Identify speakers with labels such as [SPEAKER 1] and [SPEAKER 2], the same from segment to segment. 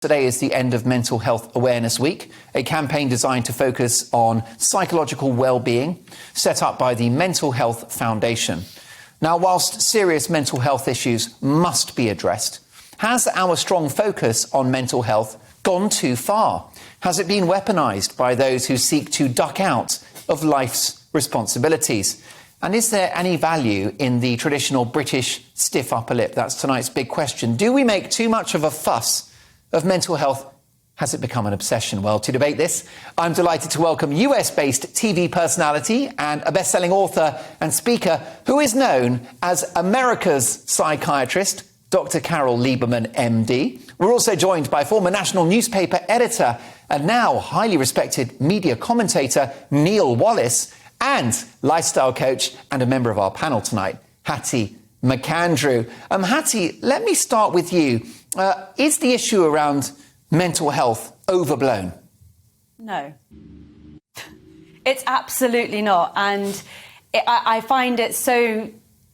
[SPEAKER 1] Today is the end of Mental Health Awareness Week, a campaign designed to focus on psychological well-being, set up by the Mental Health Foundation. Now, whilst serious mental health issues must be addressed, has our strong focus on mental health gone too far? Has it been weaponised by those who seek to duck out of life's responsibilities? And is there any value in the traditional British stiff upper lip? That's tonight's big question. Do we make too much of a fuss of mental health? Has it become an obsession? Well, to debate this, I'm delighted to welcome US-based TV personality and a best-selling author and speaker who is known as America's psychiatrist, Dr. Carol Lieberman, MD. We're also joined by former national newspaper editor and now highly respected media commentator Neil Wallace, and lifestyle coach and a member of our panel tonight, Hattie McAndrew. Hattie, let me start with you. Is the issue around mental health overblown?
[SPEAKER 2] No, it's absolutely not. And I find it so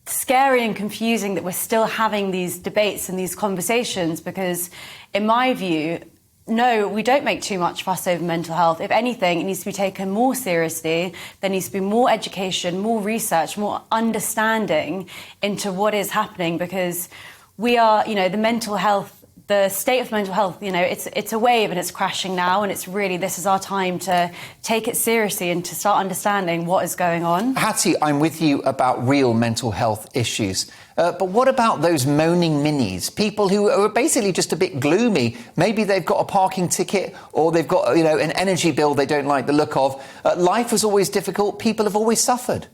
[SPEAKER 2] scary and confusing that we're still having these debates and these conversations because, in my view, no, we don't make too much fuss over mental health. If anything, it needs to be taken more seriously. There needs to be more education, more research, more understanding into what is happening because we are, the mental health, the state of mental health, it's a wave and it's crashing now, and it's really, this is our time to take it seriously and to start understanding what is going on. Hattie,
[SPEAKER 1] I'm with you about real mental health issues. But what about those moaning minis? People who are basically just a bit gloomy. Maybe they've got a parking ticket or they've got, an energy bill they don't like the look of. Life was always difficult. People have always suffered.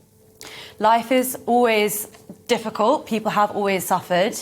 [SPEAKER 2] Life is always difficult. People have always suffered.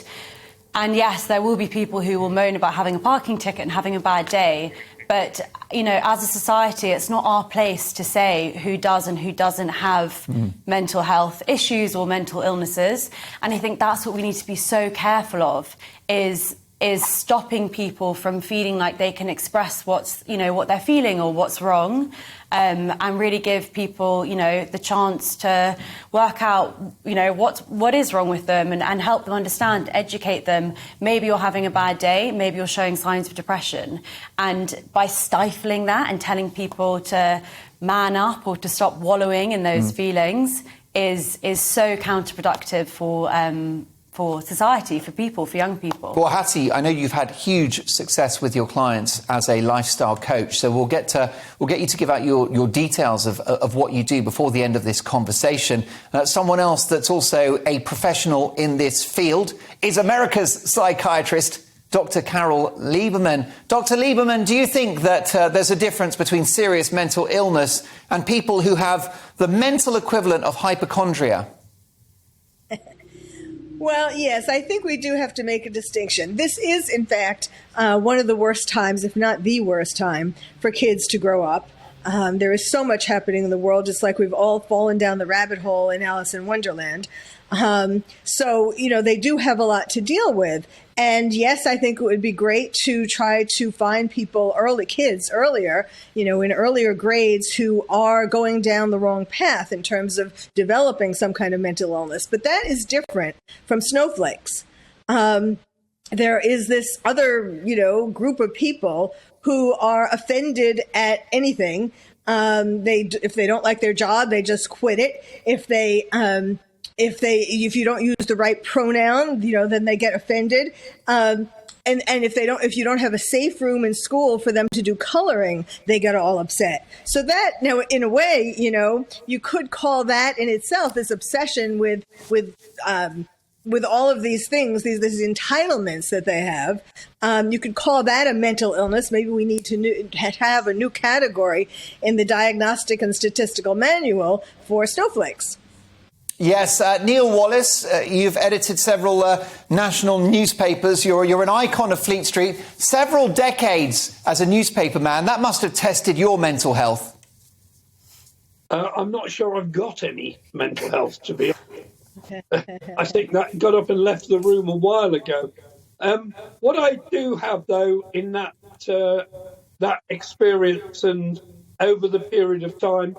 [SPEAKER 2] And yes, there will be people who will moan about having a parking ticket and having a bad day. But, as a society, it's not our place to say who does and who doesn't have mental health issues or mental illnesses. And I think that's what we need to be so careful of, is stopping people from feeling like they can express what they're feeling or what's wrong, and really give people, the chance to work out, what is wrong with them and help them understand, educate them. Maybe you're having a bad day, maybe you're showing signs of depression. And by stifling that and telling people to man up or to stop wallowing in those feelings is so counterproductive for society, for people, for young people.
[SPEAKER 1] Well, Hattie, I know you've had huge success with your clients as a lifestyle coach, so we'll get you to give out your details of what you do before the end of this conversation. Someone else that's also a professional in this field is America's psychiatrist, Dr. Carol Lieberman. Dr. Lieberman, do you think that there's a difference between serious mental illness and people who have the mental equivalent of hypochondria?
[SPEAKER 3] Well, yes, I think we do have to make a distinction. This is, in fact, one of the worst times, if not the worst time, for kids to grow up. There is so much happening in the world, just like we've all fallen down the rabbit hole in Alice in Wonderland. So, they do have a lot to deal with. And yes, I think it would be great to try to find people, kids earlier, in earlier grades who are going down the wrong path in terms of developing some kind of mental illness. But that is different from snowflakes. There is this other, group of people who are offended at anything. If they don't like their job, they just quit it. If you don't use the right pronoun, then they get offended. And if you don't have a safe room in school for them to do coloring, they get all upset. So that, now, in a way, you could call that in itself this obsession with all of these things, these entitlements that they have. You could call that a mental illness. Maybe we need to have a new category in the Diagnostic and Statistical Manual for snowflakes.
[SPEAKER 1] Yes, Neil Wallace, you've edited several national newspapers. You're an icon of Fleet Street. Several decades as a newspaper man. That must have tested your mental health.
[SPEAKER 4] I'm not sure I've got any mental health, to be honest. I think that got up and left the room a while ago. What I do have, though, in that experience and over the period of time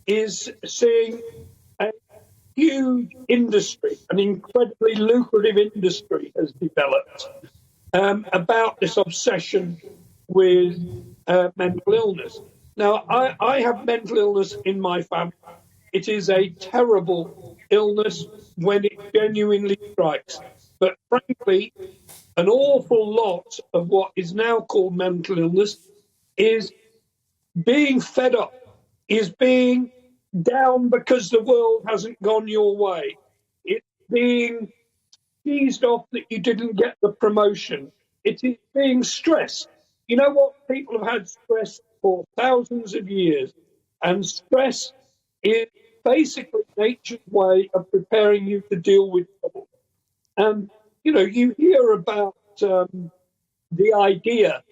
[SPEAKER 4] is seeing huge industry, an incredibly lucrative industry has developed about this obsession with mental illness. Now, I have mental illness in my family. It is a terrible illness when it genuinely strikes. But frankly, an awful lot of what is now called mental illness is being fed up, is being down because the world hasn't gone your way. It's being teased off that you didn't get the promotion. It is being stressed. You know what? People have had stress for thousands of years, and stress is basically nature's way of preparing you to deal with trouble. And, you hear about the idea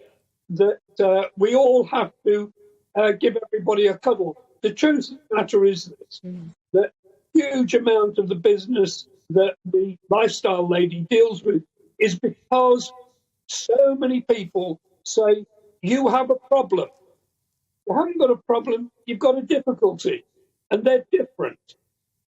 [SPEAKER 4] that we all have to give everybody a cuddle. The truth of the matter is this, that huge amount of the business that the lifestyle lady deals with is because so many people say, you have a problem. You haven't got a problem, you've got a difficulty. And they're different.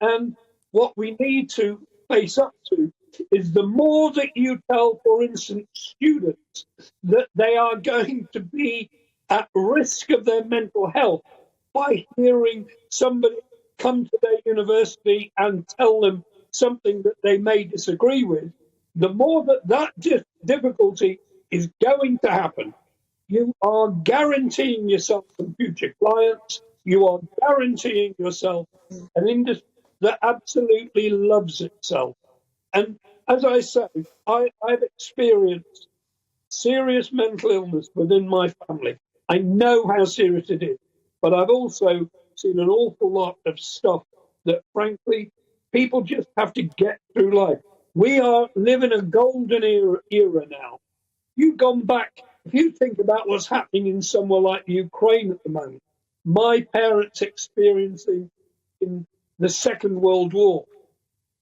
[SPEAKER 4] And what we need to face up to is the more that you tell, for instance, students that they are going to be at risk of their mental health by hearing somebody come to their university and tell them something that they may disagree with, the more that difficulty is going to happen. You are guaranteeing yourself some future clients. You are guaranteeing yourself an industry that absolutely loves itself. And as I say, I've experienced serious mental illness within my family. I know how serious it is, but I've also seen an awful lot of stuff that, frankly, people just have to get through life. We are living a golden era now. You've gone back, if you think about what's happening in somewhere like Ukraine at the moment, my parents experiencing in the Second World War,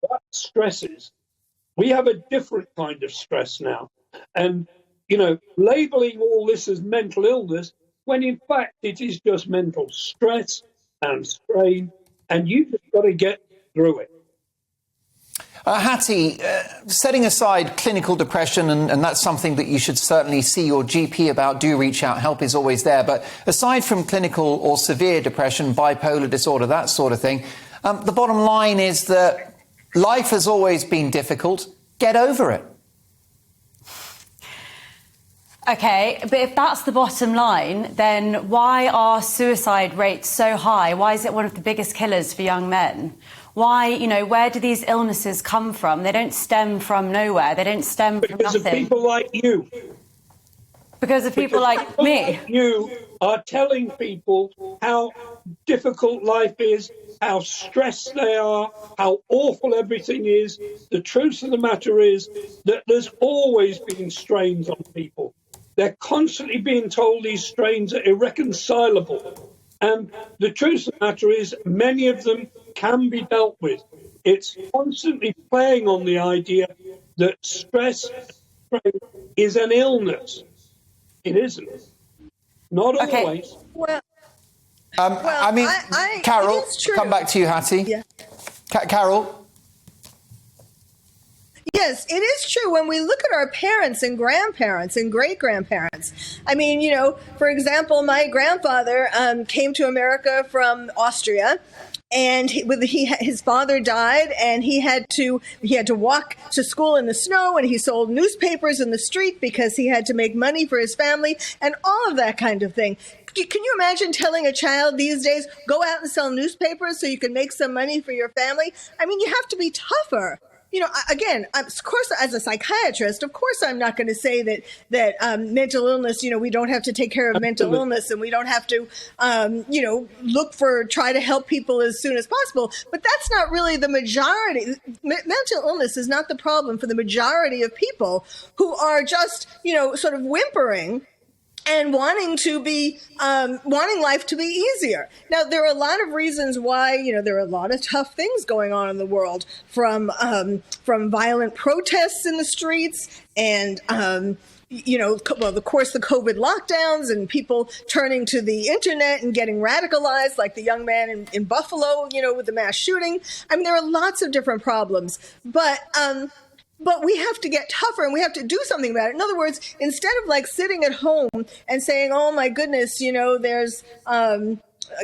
[SPEAKER 4] that stresses. We have a different kind of stress now. And, labeling all this as mental illness, when in fact it is just mental stress and strain, and you just got to get through it.
[SPEAKER 1] Hattie, setting aside clinical depression, and that's something that you should certainly see your GP about, do reach out, help is always there. But aside from clinical or severe depression, bipolar disorder, that sort of thing, the bottom line is that life has always been difficult. Get over it.
[SPEAKER 2] Okay, but if that's the bottom line, then why are suicide rates so high? Why is it one of the biggest killers for young men? Why, where do these illnesses come from? They don't stem from nowhere. They don't stem from
[SPEAKER 4] Because
[SPEAKER 2] nothing.
[SPEAKER 4] of people like you.
[SPEAKER 2] Because of people like me.
[SPEAKER 4] You are telling people how difficult life is, how stressed they are, how awful everything is. The truth of the matter is that there's always been strains on people. They're constantly being told these strains are irreconcilable. And the truth of the matter is many of them can be dealt with. It's constantly playing on the idea that stress is an illness. It isn't. Not always.
[SPEAKER 3] Well,
[SPEAKER 1] Carol,
[SPEAKER 3] it is true.
[SPEAKER 1] come back to you, Hattie.
[SPEAKER 3] Yeah.
[SPEAKER 1] Carol?
[SPEAKER 3] Yes, it is true. When we look at our parents and grandparents and great-grandparents, for example, my grandfather came to America from Austria, and his father died, and he had to walk to school in the snow, and he sold newspapers in the street because he had to make money for his family, and all of that kind of thing. Can you imagine telling a child these days, go out and sell newspapers so you can make some money for your family? I mean, you have to be tougher. Again, of course, as a psychiatrist, of course, I'm not going to say that mental illness, we don't have to take care of mental illness, and we don't have to, try to help people as soon as possible. But that's not really the majority. Mental illness is not the problem for the majority of people who are just, sort of whimpering and wanting life to be easier. Now, there are a lot of reasons why, there are a lot of tough things going on in the world, from violent protests in the streets and, of course, the COVID lockdowns and people turning to the internet and getting radicalized, like the young man in Buffalo, with the mass shooting. I mean, there are lots of different problems. But But we have to get tougher and we have to do something about it. In other words, instead of like sitting at home and saying, oh my goodness, you know, there's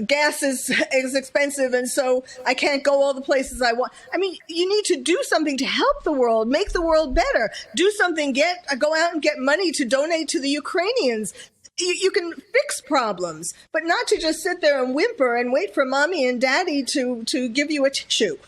[SPEAKER 3] gas is expensive and so I can't go all the places I want. I mean, you need to do something to help the world, make the world better. Do something, go out and get money to donate to the Ukrainians. You can fix problems, but not to just sit there and whimper and wait for mommy and daddy to give you a tissue.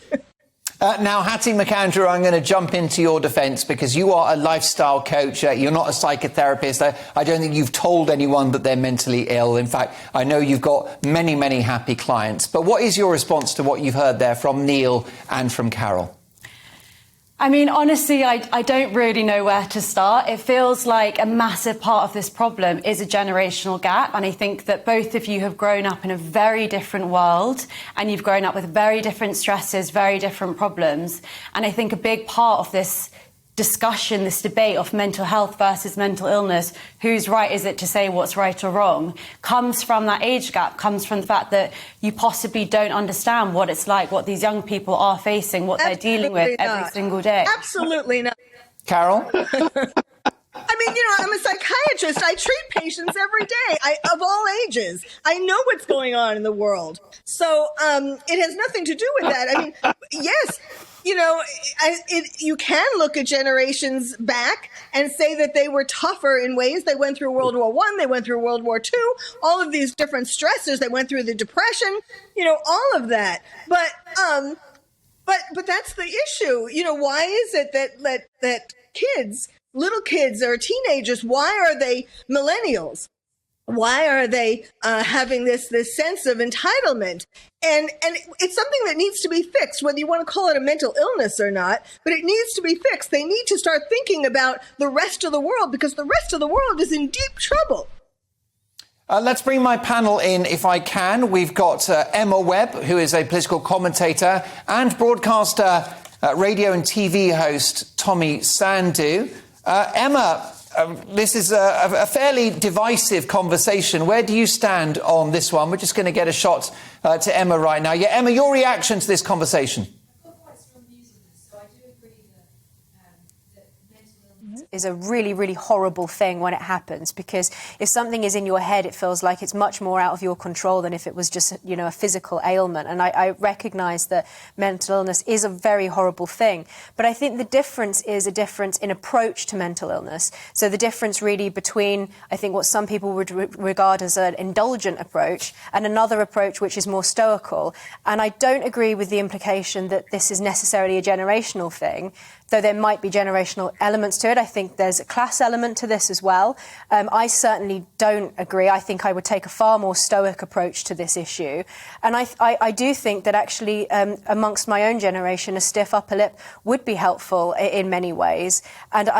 [SPEAKER 1] Now, Hattie McAndrew, I'm going to jump into your defence because you are a lifestyle coach. You're not a psychotherapist. I don't think you've told anyone that they're mentally ill. In fact, I know you've got many, many happy clients. But what is your response to what you've heard there from Neil and from Carol?
[SPEAKER 2] I mean, honestly, I don't really know where to start. It feels like a massive part of this problem is a generational gap. And I think that both of you have grown up in a very different world and you've grown up with very different stresses, very different problems. And I think a big part of this discussion, this debate of mental health versus mental illness, whose right is it to say what's right or wrong, comes from that age gap, comes from the fact that you possibly don't understand what it's like, what these young people are facing, what they're dealing with every single day.
[SPEAKER 3] Absolutely not.
[SPEAKER 1] Carol?
[SPEAKER 3] I mean, you know, I'm a psychiatrist. I treat patients every day, of all ages. I know what's going on in the world. So it has nothing to do with that. I mean, yes, you know, you can look at generations back and say that they were tougher in ways. They went through World War I, they went through World War II, all of these different stressors. They went through the Depression, you know, all of that. But that's the issue. You know, why is it that kids, little kids or teenagers, why are they millennials? Why are they having this sense of entitlement? And it's something that needs to be fixed, whether you want to call it a mental illness or not, but it needs to be fixed. They need to start thinking about the rest of the world because the rest of the world is in deep trouble.
[SPEAKER 1] Let's bring my panel in, if I can. We've got Emma Webb, who is a political commentator, and broadcaster, radio and TV host Tommy Sandu. Emma, this is a fairly divisive conversation. Where do you stand on this one? We're just going to get a shot to Emma right now. Yeah, Emma, your reaction to this conversation?
[SPEAKER 5] Is a really, really horrible thing when it happens, because if something is in your head, it feels like it's much more out of your control than if it was just, you know, a physical ailment. And I recognise that mental illness is a very horrible thing. But I think the difference is a difference in approach to mental illness. So the difference really between, I think, what some people would regard as an indulgent approach and another approach which is more stoical. And I don't agree with the implication that this is necessarily a generational thing, though there might be generational elements to it. I think there's a class element to this as well. I certainly don't agree. I think I would take a far more stoic approach to this issue. And I do think that actually amongst my own generation, a stiff upper lip would be helpful in many ways. And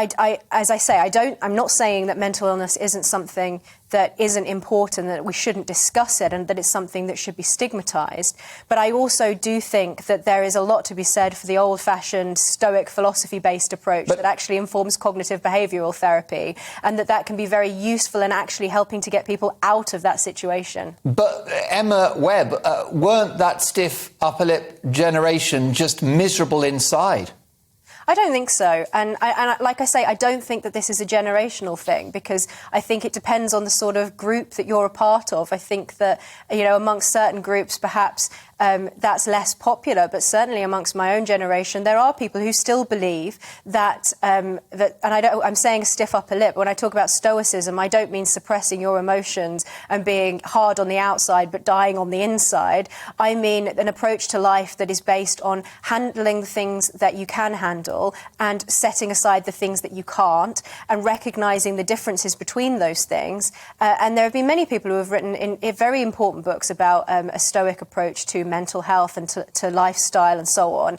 [SPEAKER 5] as I say, I'm not saying that mental illness isn't something that isn't important, that we shouldn't discuss it and that it's something that should be stigmatised. But I also do think that there is a lot to be said for the old-fashioned stoic philosophy-based approach that actually informs cognitive behavioural therapy, and that can be very useful in actually helping to get people out of that situation.
[SPEAKER 1] But Emma Webb, weren't that stiff upper lip generation just miserable inside?
[SPEAKER 5] I don't think so. And like I say, I don't think that this is a generational thing, because I think it depends on the sort of group that you're a part of. I think that, you know, amongst certain groups, perhaps that's less popular, but certainly amongst my own generation, there are people who still believe that, and I'm saying a stiff upper lip. When I talk about stoicism, I don't mean suppressing your emotions and being hard on the outside but dying on the inside. I mean an approach to life that is based on handling the things that you can handle and setting aside the things that you can't, and recognising the differences between those things. And there have been many people who have written in very important books about a stoic approach to mental health and to lifestyle and so on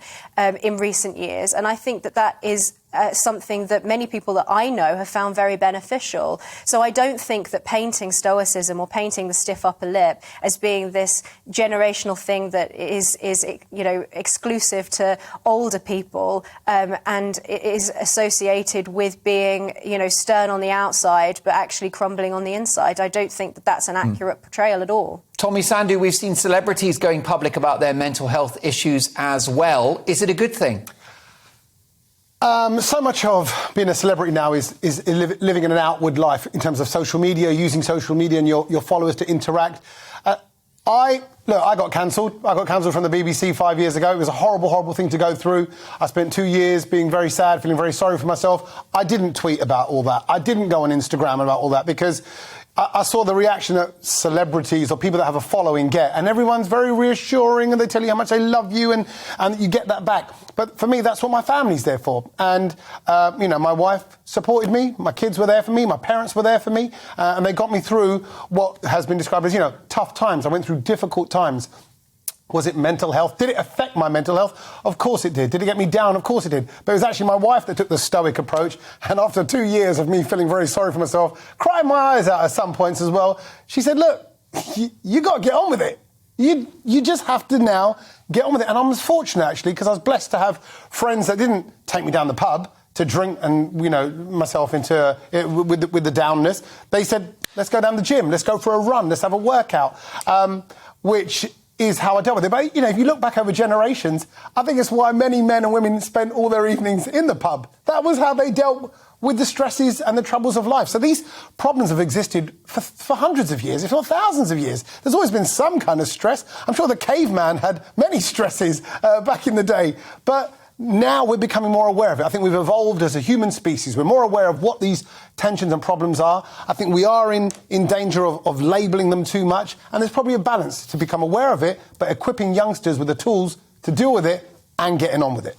[SPEAKER 5] in recent years. And I think that is something that many people that I know have found very beneficial. So I don't think that painting stoicism or painting the stiff upper lip as being this generational thing that is you know, exclusive to older people and is associated with being, you know, stern on the outside but actually crumbling on the inside. I don't think that that's an accurate portrayal at all.
[SPEAKER 1] Tommy Sandu, we've seen celebrities going public about their mental health issues as well. Is it a good thing?
[SPEAKER 6] So much of being a celebrity now is living in an outward life in terms of social media, using social media and your followers to interact. I got cancelled. I got cancelled from the BBC 5 years ago. It was a horrible, horrible thing to go through. I spent 2 years being very sad, feeling very sorry for myself. I didn't tweet about all that. I didn't go on Instagram about all that because I saw the reaction that celebrities or people that have a following get, and everyone's very reassuring and they tell you how much they love you and you get that back. But for me, that's what my family's there for. And, my wife supported me, my kids were there for me, my parents were there for me, and they got me through what has been described as, tough times. I went through difficult times. Was it mental health? Did it affect my mental health? Of course it did. Did it get me down? Of course it did. But it was actually my wife that took the stoic approach. And after 2 years of me feeling very sorry for myself, crying my eyes out at some points as well, she said, look, you got to get on with it. You just have to now get on with it. And I was fortunate, actually, because I was blessed to have friends that didn't take me down the pub to drink and, myself into with the downness. They said, let's go down the gym. Let's go for a run. Let's have a workout, which is how I dealt with it. But, if you look back over generations, I think it's why many men and women spent all their evenings in the pub. That was how they dealt with the stresses and the troubles of life. So these problems have existed for hundreds of years, if not thousands of years. There's always been some kind of stress. I'm sure the caveman had many stresses back in the day. But now we're becoming more aware of it. I think we've evolved as a human species. We're more aware of what these tensions and problems are. I think we are in danger of labelling them too much. And there's probably a balance to become aware of it, but equipping youngsters with the tools to deal with it and getting on with it.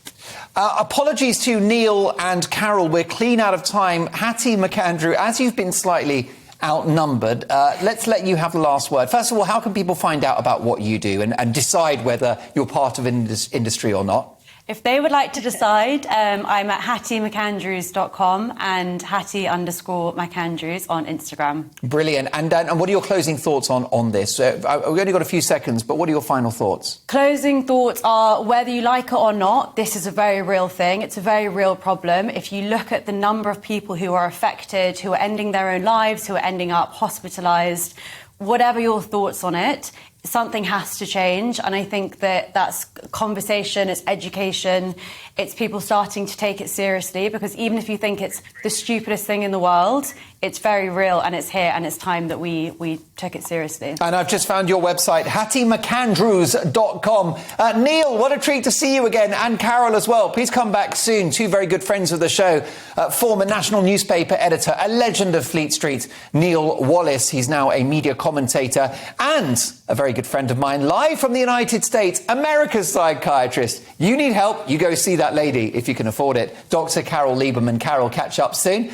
[SPEAKER 1] Apologies to Neil and Carol. We're clean out of time. Hattie McAndrew, as you've been slightly outnumbered, let's let you have the last word. First of all, how can people find out about what you do and decide whether you're part of an industry or not?
[SPEAKER 2] If they would like to decide, I'm at HattieMcAndrews.com and Hattie_McAndrews on Instagram.
[SPEAKER 1] Brilliant. And what are your closing thoughts on this? We've only got a few seconds, but what are your final thoughts?
[SPEAKER 2] Closing thoughts are, whether you like it or not, this is a very real thing. It's a very real problem. If you look at the number of people who are affected, who are ending their own lives, who are ending up hospitalised, whatever your thoughts on it, something has to change. And I think that's conversation, it's education, it's people starting to take it seriously, because even if you think it's the stupidest thing in the world, it's very real and it's here, and it's time that we took it seriously. And
[SPEAKER 1] I've just found your website, HattieMcAndrews.com. Neil, what a treat to see you again, and Carol as well. Please come back soon. Two very good friends of the show. Former national newspaper editor, a legend of Fleet Street, Neil Wallace. He's now a media commentator and a very good friend of mine, live from the United States, America's psychiatrist. You need help, you go see that lady if you can afford it. Dr. Carol Lieberman. Carol, catch up soon.